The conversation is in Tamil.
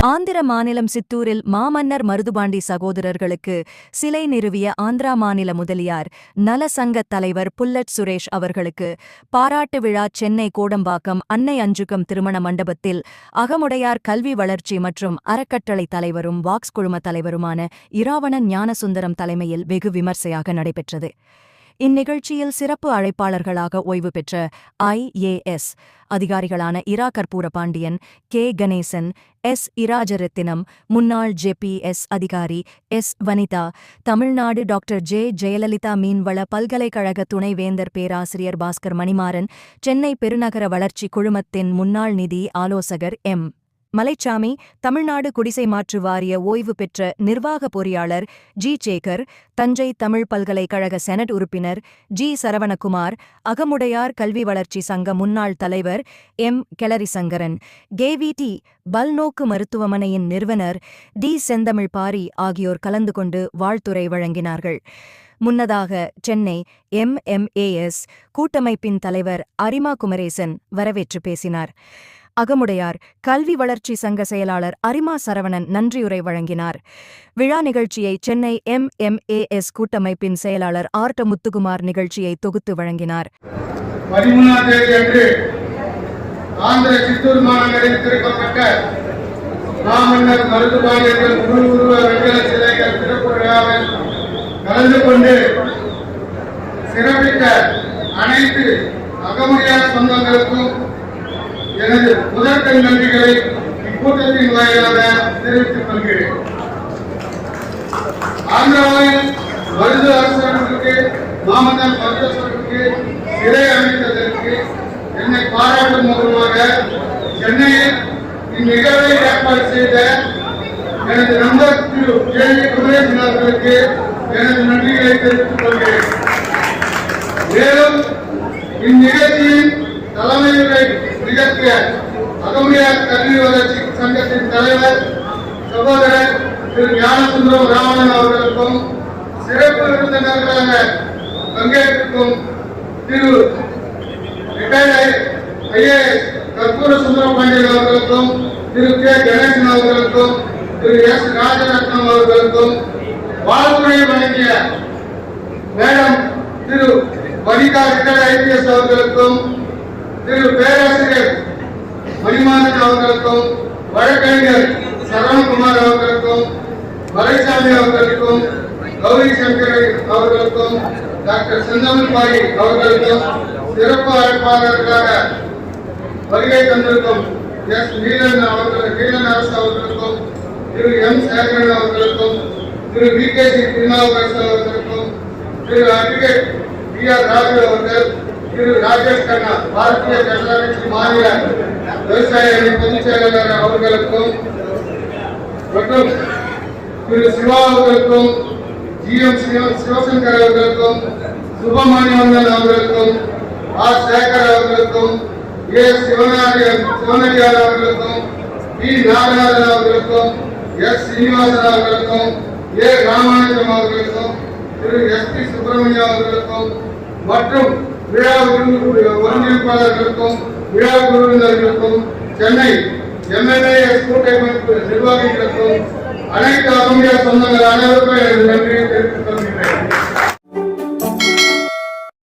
ஆந்திர மாநிலம் சித்தூரில் மாமன்னர் மருதுபாண்டி சகோதரர்களுக்கு சிலை நிறுவிய ஆந்திரா மாநில முதலியார் நல சங்கத் தலைவர் புல்லட் சுரேஷ் அவர்களுக்கு பாராட்டு விழா சென்னை கோடம்பாக்கம் அன்னை அஞ்சுகம் திருமண மண்டபத்தில் அகமுடையார் கல்வி வளர்ச்சி மற்றும் அறக்கட்டளை தலைவரும் வாக்ஸ் குழும தலைவருமான இராவணன் ஞானசுந்தரம் தலைமையில் வெகு விமர்சையாக நடைபெற்றது. இந்நிகழ்ச்சியில் சிறப்பு அழைப்பாளர்களாக ஓய்வு பெற்ற IAS அதிகாரிகளான இரா கற்பூர பாண்டியன், கே கணேசன், S இராஜரத்தினம், முன்னாள் JPS அதிகாரி S வனிதா, தமிழ்நாடு டாக்டர் ஜெயலலிதா மீன்வள பல்கலைக்கழக துணைவேந்தர் பேராசிரியர் பாஸ்கர் மணிமாறன், சென்னை பெருநகர வளர்ச்சி குழுமத்தின் முன்னாள் நிதி ஆலோசகர் M. மலைச்சாமி, தமிழ்நாடு குடிசை மாற்று வாரிய ஓய்வு பெற்ற நிர்வாக பொறியாளர் G. சேகர், தஞ்சை தமிழ் பல்கலைக்கழக செனட் உறுப்பினர் G. சரவணகுமார், அகமுடையார் கல்வி வளர்ச்சி சங்க முன்னாள் தலைவர் M. கெளரிசங்கரன், KVT பல்நோக்கு மருத்துவமனையின் நிறுவனர் D. செந்தமிழ் பாரி ஆகியோர் கலந்து கொண்டு வாழ்த்துரை வழங்கினார்கள். முன்னதாக சென்னை MMAS கூட்டமைப்பின் தலைவர் அரிமா குமரேசன் வரவேற்று பேசினார். அகமுடையார் கல்வி வளர்ச்சி சங்க செயலாளர் அரிமா சரவணன் நன்றியுரை வழங்கினார். விழா நிகழ்ச்சியை சென்னை MMAS கூட்டமைப்பின் செயலாளர் ஆர்ட முத்துக்குமார் நிகழ்ச்சியை தொகுத்து வழங்கினார். 13ஆம் தேதி அன்று ஆந்திர சித்தூர் மாநகரில் திறக்கப்பட்ட மாமன்னர் மருதுபாண்டியர்கள் முழு உருவ வெண்கல சிலைகள் திறப்பு விழாவில் கலந்து கொண்டு சிறப்பித்த அனைத்து அகமுடையார் சொந்தங்களுக்கும் எனது முதற்கண் நன்றிகளை இக்கூட்டத்தின் வாயிலாக தெரிவித்துக் கொள்கிறேன். ஆந்திராவில் மருது அரசர்களுக்கு மாமன்னர் மருதேஸ்வரருக்கு சிலை அமைத்ததற்கு என்னை பாராட்டும் மூலமாக சென்னையில் இந்நிகழ்வை ஏற்பாடு செய்த எனது நண்பர் திரு K. குமரேசன் அவர்களுக்கு எனது நன்றிகளை தெரிவித்துக் கொள்கிறேன். மேலும் இந்நிகழ்ச்சியின் தலைமையுரை நிகழ்த்திய அகமுடையார் கல்வி வளர்ச்சி சங்கத்தின் தலைவர் சகோதரர் திரு ஞானசுந்தரம் ராவணன் அவர்களுக்கும் சிறப்பு விருந்தினர்களாக பங்கேற்றிருக்கும் திரு IAS கற்பூர சுந்தரபாண்டியன் அவர்களுக்கும் திரு K. கணேசன் அவர்களுக்கும் திரு S. ராஜரத்னம் அவர்களுக்கும் வாழ்த்துறை வழங்கிய மேடம் திரு வனிதா IPS அவர்களுக்கும் திரு பேராசிரியர் மணிமாறன் அவர்களுக்கும் வழக்கறிஞர் சரவணகுமார் அவர்களுக்கும் மலைச்சாமி அவர்களுக்கும் கௌரி சங்கர் அவர்களுக்கும் டாக்டர் செந்தமிழ் பாரி அவர்களுக்கும் சிறப்பு அழைப்பாளர்களாக வருகை தந்திருக்கும் S. நீலன் அரசு அவர்களுக்கும் திரு M. சேகரன் அவர்களுக்கும் திரு VKC திருநாவுக்கரசு அவர்களுக்கும் திரு அட்வொகேட் PR ராஜு அவர்கள், திரு ராஜேஷ் கண்ணா பாரதிய ஜனதா கட்சி மாநில விவசாய அணி பொதுச் செயலாளர் அவர்களுக்கும் மற்றும் திரு சிவா அவர்களுக்கும் GM சிவசங்கர் அவர்களுக்கும் சுப்பிரமணியன் அவர்களுக்கும் R. சேகர் அவர்களுக்கும் A. சிவனடியார் அவர்களுக்கும் B. நாகநாதன் அவர்களுக்கும் S. சீனிவாசன் அவர்களுக்கும் A. ராமானுஜம் அவர்களுக்கும் திரு SP சுப்பிரமணியம் அவர்களுக்கும் மற்றும் விழா ஒருங்கிணைப்பாளர்களுக்கும் விழா குழுவினர்களுக்கும் சென்னை MMAS கூட்டமைப்பு நிர்வாகிகளுக்கும் அனைத்து அகமுடையார் சொந்தங்கள் அனைவருக்கும் எனது நன்றியை தெரிவித்துக் கொள்கிறேன்.